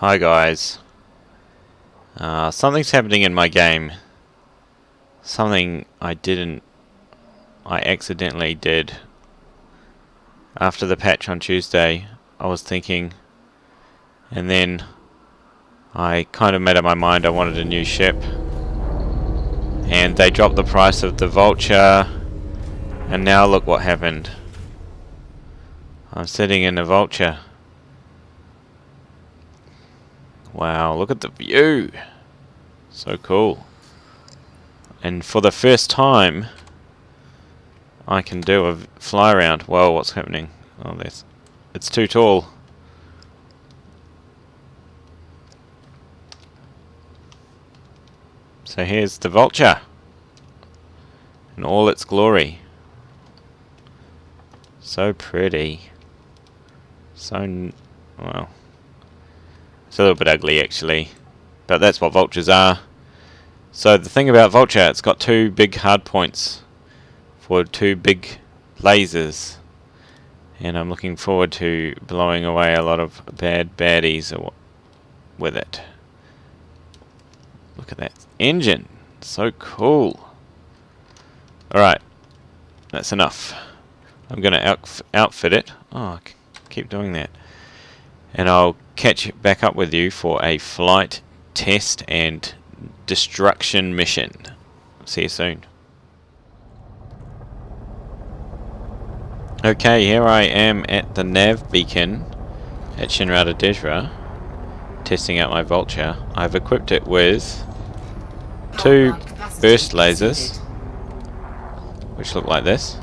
Hi guys. Something's happening in my game. Something I accidentally did. After the patch on Tuesday, I was thinking, and then I kind of made up my mind I wanted a new ship. And they dropped the price of the Vulture, and now look what happened. I'm sitting in a Vulture. Wow, look at the view! So cool. And for the first time, I can do a fly around. Whoa, what's happening? Oh, it's too tall. So here's the Vulture in all its glory. So pretty. Well, it's a little bit ugly actually, but that's what Vultures are. So the thing about Vulture, it's got two big hard points for two big lasers, and I'm looking forward to blowing away a lot of bad baddies with it. Look at that engine, so cool. Alright, that's enough. I'm going to outfit it. Oh, keep doing that. And I'll catch back up with you for a flight test and destruction mission. See you soon. Okay, here I am at the nav beacon at Shinrada Dejra, testing out my Vulture. I've equipped it with two burst lasers, which look like this.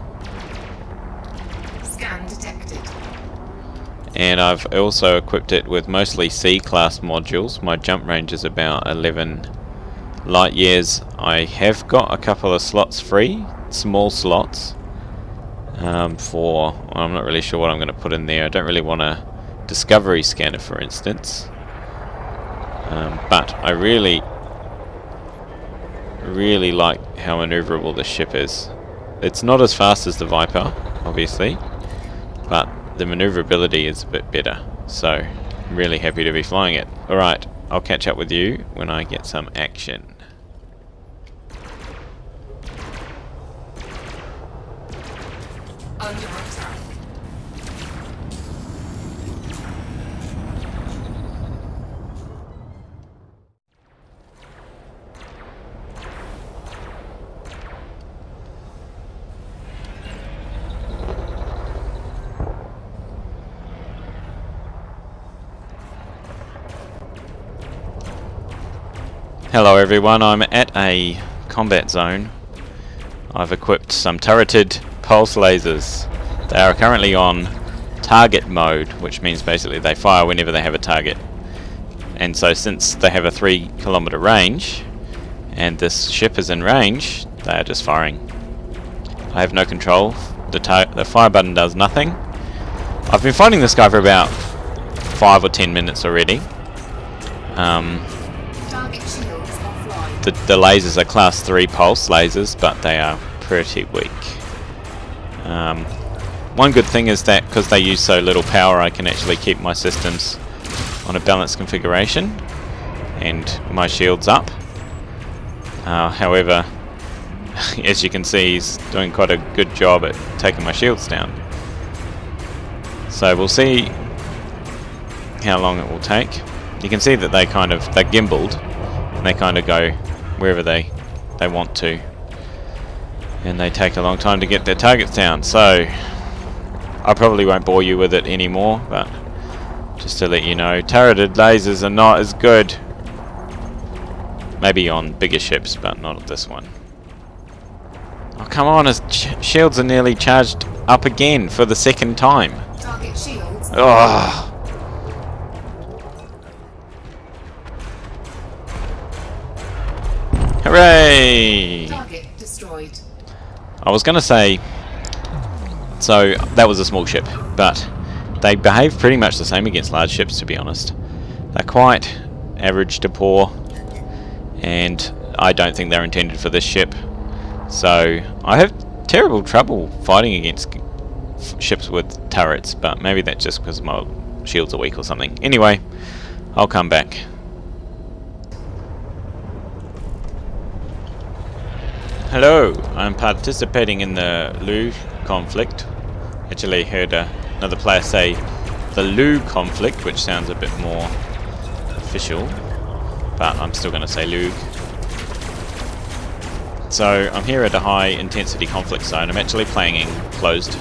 Scan detected. And I've also equipped it with mostly C-class modules. My jump range is about 11 light years. I have got a couple of slots free, small slots, I'm not really sure what I'm going to put in there. I don't really want a discovery scanner, for instance. But I really like how maneuverable this ship is. It's not as fast as the Viper, obviously, but the maneuverability is a bit better. So, I'm really happy to be flying it. Alright, I'll catch up with you when I get some action. Under attack. Hello everyone, I'm at a combat zone. I've equipped some turreted pulse lasers. They are currently on target mode, which means basically they fire whenever they have a target. And so since they have a 3-kilometer range, and this ship is in range, they are just firing. I have no control. The fire button does nothing. I've been fighting this guy for about 5 or 10 minutes already. Target shields offline. The lasers are class 3 pulse lasers, but they are pretty weak. One good thing is that because they use so little power, I can actually keep my systems on a balanced configuration and my shields up. However, as you can see, he's doing quite a good job at taking my shields down. So we'll see how long it will take. You can see that they're gimbaled, and they kind of go wherever they want to, and they take a long time to get their targets down. So I probably won't bore you with it anymore, but just to let you know, turreted lasers are not as good. Maybe on bigger ships, but not on this one. Oh come on, his shields are nearly charged up again for the second time. Target shields. Oh. Hooray! Target destroyed. I was going to say, so that was a small ship, but they behave pretty much the same against large ships, to be honest. They're quite average to poor, and I don't think they're intended for this ship. So I have terrible trouble fighting against ships with turrets, but maybe that's just because my shields are weak or something. Anyway, I'll come back. Hello, I'm participating in the Lugh conflict. Actually heard another player say the Lugh conflict, which sounds a bit more official, but I'm still going to say Lugh. So I'm here at a high intensity conflict zone. I'm actually playing in closed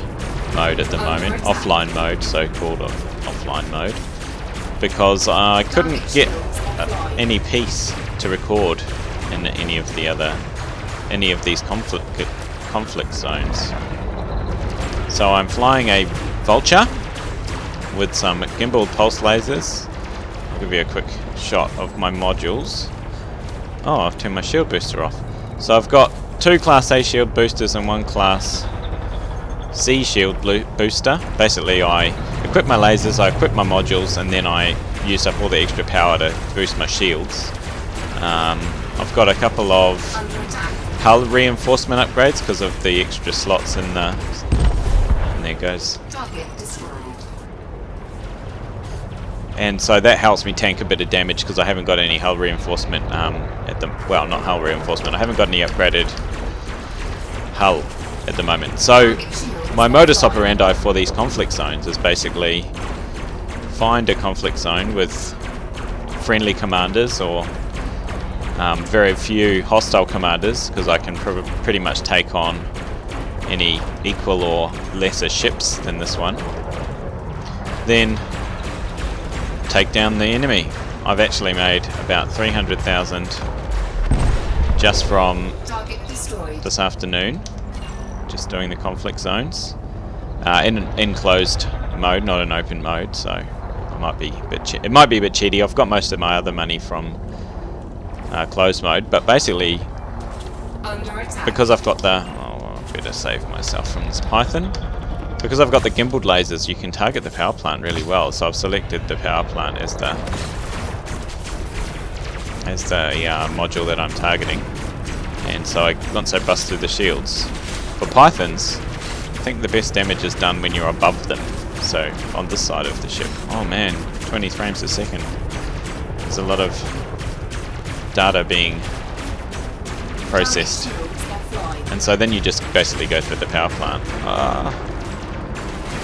mode at the moment, offline mode, so-called offline mode, because I couldn't get any peace to record in any of these conflict zones. So I'm flying a Vulture with some gimbaled pulse lasers. I'll give you a quick shot of my modules. Oh, I've turned my shield booster off. So I've got 2 Class A shield boosters and 1 Class C shield booster. Basically, I equip my lasers, I equip my modules, and then I use up all the extra power to boost my shields. I've got a couple of hull reinforcement upgrades because of the extra slots in the... And there goes. And so that helps me tank a bit of damage because I haven't got any hull reinforcement well, not hull reinforcement, I haven't got any upgraded hull at the moment. So my modus operandi for these conflict zones is basically find a conflict zone with friendly commanders or very few hostile commanders, because I can pretty much take on any equal or lesser ships than this one. Then take down the enemy. I've actually made about 300,000 just from this afternoon, just doing the conflict zones in closed mode, not an open mode. So it might be a bit cheaty. I've got most of my other money from closed mode, but basically because I've got the I better save myself from this Python. Because I've got the gimbaled lasers, you can target the power plant really well. So I've selected the power plant as the module that I'm targeting. And so once I bust through the shields, for Pythons, I think the best damage is done when you're above them. So on this side of the ship. Oh man, 20 frames a second. There's a lot of data being processed. And so then you just basically go through the power plant.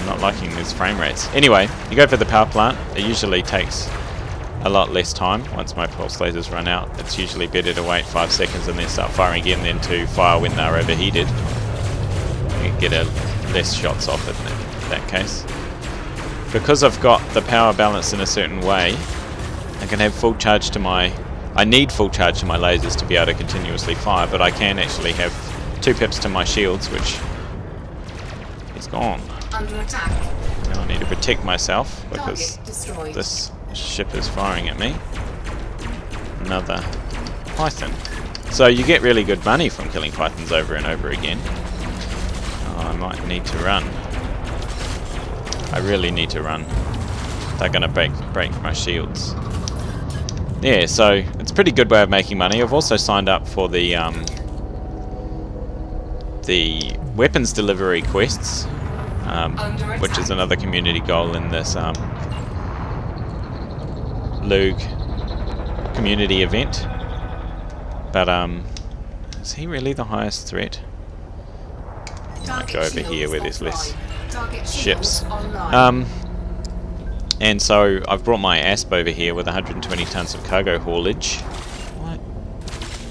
Not liking these frame rates. Anyway, you go for the power plant. It usually takes a lot less time once my pulse lasers run out. It's usually better to wait 5 seconds and then start firing again than to fire when they're overheated. You get less shots off in that case. Because I've got the power balanced in a certain way, I can have full charge to my... I need full charge to my lasers to be able to continuously fire, but I can actually have 2 pips to my shields, which is gone. Under attack. Now I need to protect myself because this ship is firing at me. Another Python. So you get really good money from killing Pythons over and over again. Oh, I might need to run. I really need to run. They're going to break my shields. Yeah, so it's a pretty good way of making money. I've also signed up for the weapons delivery quests, which is another community goal in this Lugh community event. But is he really the highest threat? I'll go over here where there's less ships. And so I've brought my ASP over here with 120 tons of cargo haulage. What?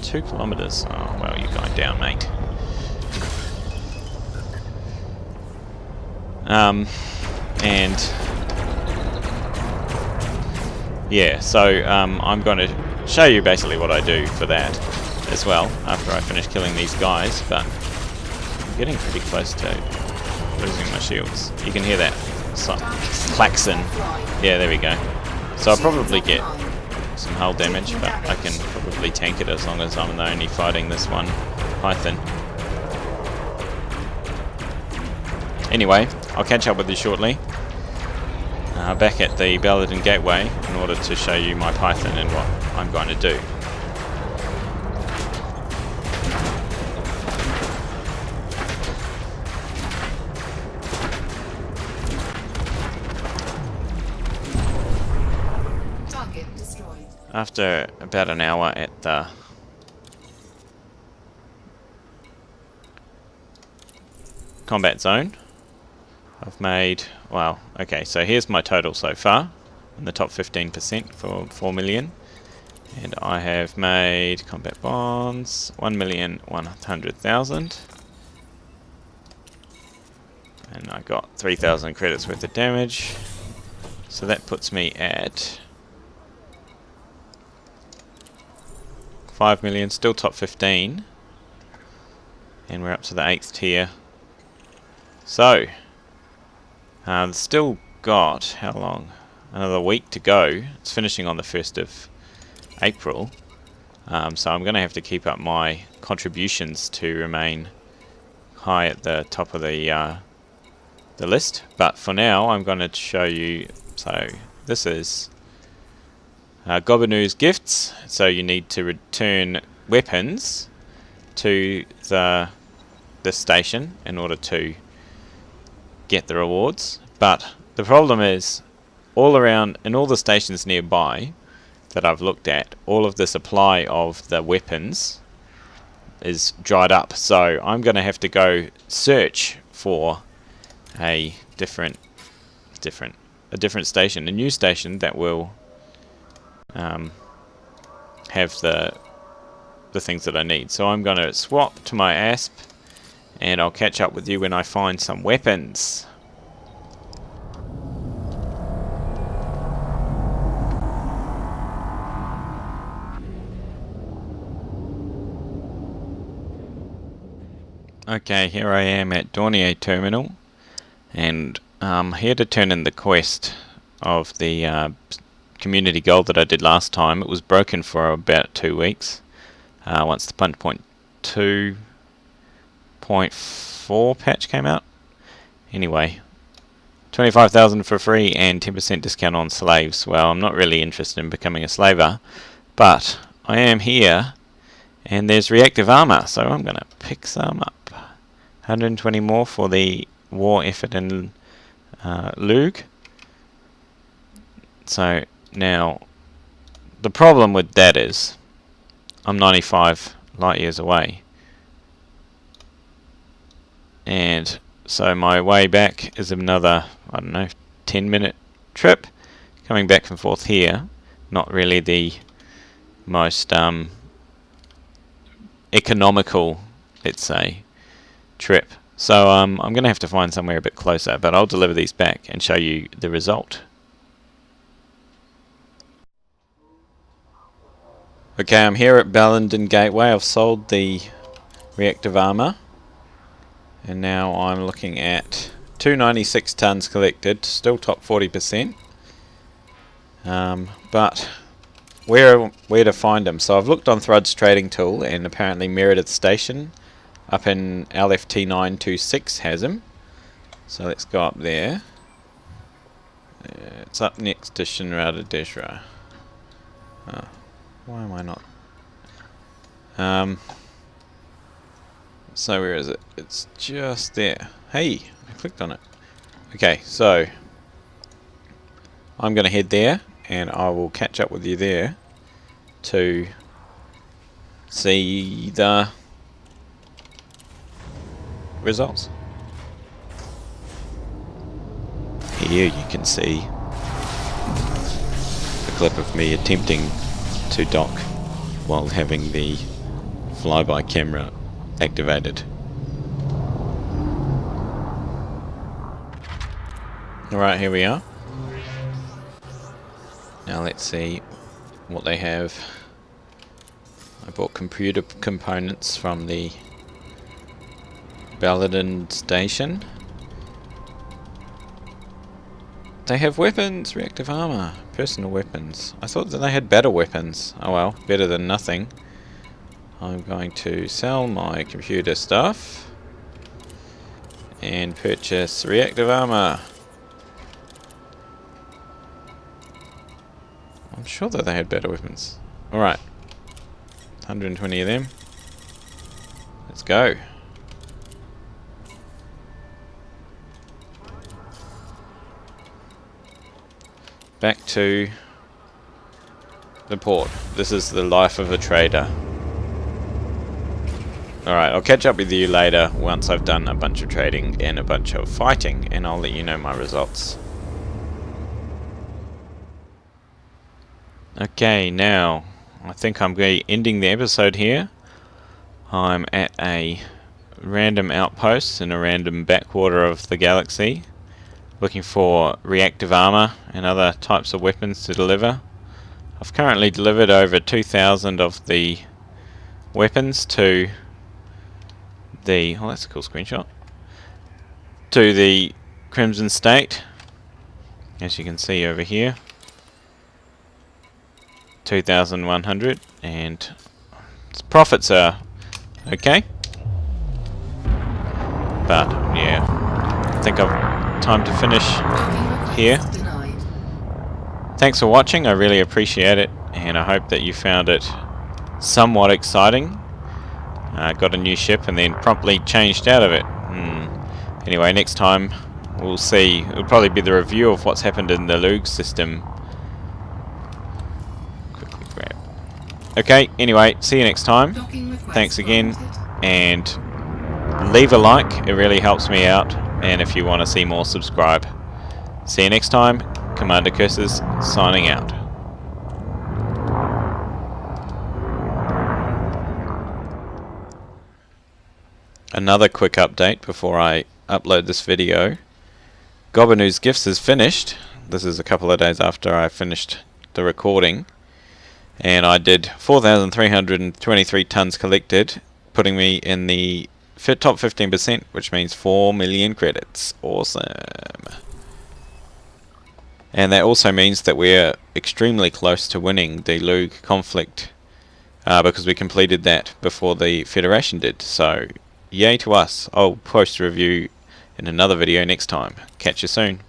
2 kilometers? Oh well, you're going down, mate. And yeah, so I'm going to show you basically what I do for that as well after I finish killing these guys, but I'm getting pretty close to losing my shields. You can hear that klaxon. Yeah, there we go. So I'll probably get some hull damage, but I can probably tank it as long as I'm only fighting this one Python. Anyway, I'll catch up with you shortly. Back at the Belladon Gateway in order to show you my Python and what I'm going to do. Target after about an hour at the combat zone, I've made, well, okay, so here's my total so far in the top 15% for 4 million. And I have made combat bonds 1,100,000. And I got 3,000 credits worth of damage. So that puts me at 5 million, still top 15. And we're up to the 8th tier. So, still got, how long? Another week to go. It's finishing on the 1st of April. So I'm going to have to keep up my contributions to remain high at the top of the list. But for now, I'm going to show you. So this is Gobinu's gifts. So you need to return weapons to this station in order to get the rewards. But the problem is, all around in all the stations nearby that I've looked at, all of the supply of the weapons is dried up. So I'm going to have to go search for a different station, a new station that will have the things that I need. So I'm going to swap to my ASP, and I'll catch up with you when I find some weapons. Okay, here I am at Dornier Terminal, and here to turn in the quest of the community goal that I did last time. It was broken for about 2 weeks. Once the punch point 2.4 patch came out. Anyway, 25,000 for free and 10% discount on slaves. Well, I'm not really interested in becoming a slaver, but I am here, and there's reactive armor, so I'm going to pick some up. 120 more for the war effort in Lugh. So now the problem with that is I'm 95 light years away, and so my way back is another, I don't know, 10-minute trip. Coming back and forth here, not really the most economical, let's say, trip. So I'm going to have to find somewhere a bit closer, but I'll deliver these back and show you the result. Okay, I'm here at Ballenden Gateway. I've sold the reactive armor, and now I'm looking at 296 tons collected, still top 40%. But where to find them? So I've looked on Thrud's trading tool, and apparently Meredith Station up in LFT 926 has them. So let's go up there. It's up next to Shinrada Deshra. Oh, why am I not? So where is it? It's just there. Hey, I clicked on it. Okay, so I'm going to head there, and I will catch up with you there to see the results. Here you can see a clip of me attempting to dock while having the flyby camera activated. Alright, here we are. Now let's see what they have. I bought computer components from the Ballenden Station. They have weapons, reactive armor, personal weapons. I thought that they had better weapons. Oh well, better than nothing. I'm going to sell my computer stuff and purchase reactive armor. I'm sure that they had better weapons. Alright, 120 of them. Let's go. Back to the port. This is the life of a trader. Alright, I'll catch up with you later once I've done a bunch of trading and a bunch of fighting, and I'll let you know my results. Okay, now I think I'm going to be ending the episode here. I'm at a random outpost in a random backwater of the galaxy, looking for reactive armor and other types of weapons to deliver. I've currently delivered over 2,000 of the weapons to the, oh, that's a cool screenshot, to the Crimson State, as you can see over here. 2,100, and profits are okay, but yeah, I think I've time to finish here. Thanks for watching, I really appreciate it, and I hope that you found it somewhat exciting. Got a new ship and then promptly changed out of it. Anyway, next time we'll see. It'll probably be the review of what's happened in the Lugh system. Quickly grab. Okay, anyway, see you next time. Thanks again, and leave a like, it really helps me out, and if you want to see more, subscribe. See you next time. Commander Curses signing out. Another quick update before I upload this video. Gobanu's Gifts is finished. This is a couple of days after I finished the recording, and I did 4,323 tons collected, putting me in the top 15%, which means 4 million credits. Awesome. And that also means that we're extremely close to winning the Lugh conflict, because we completed that before the Federation did. So yay to us. I'll post a review in another video next time. Catch you soon.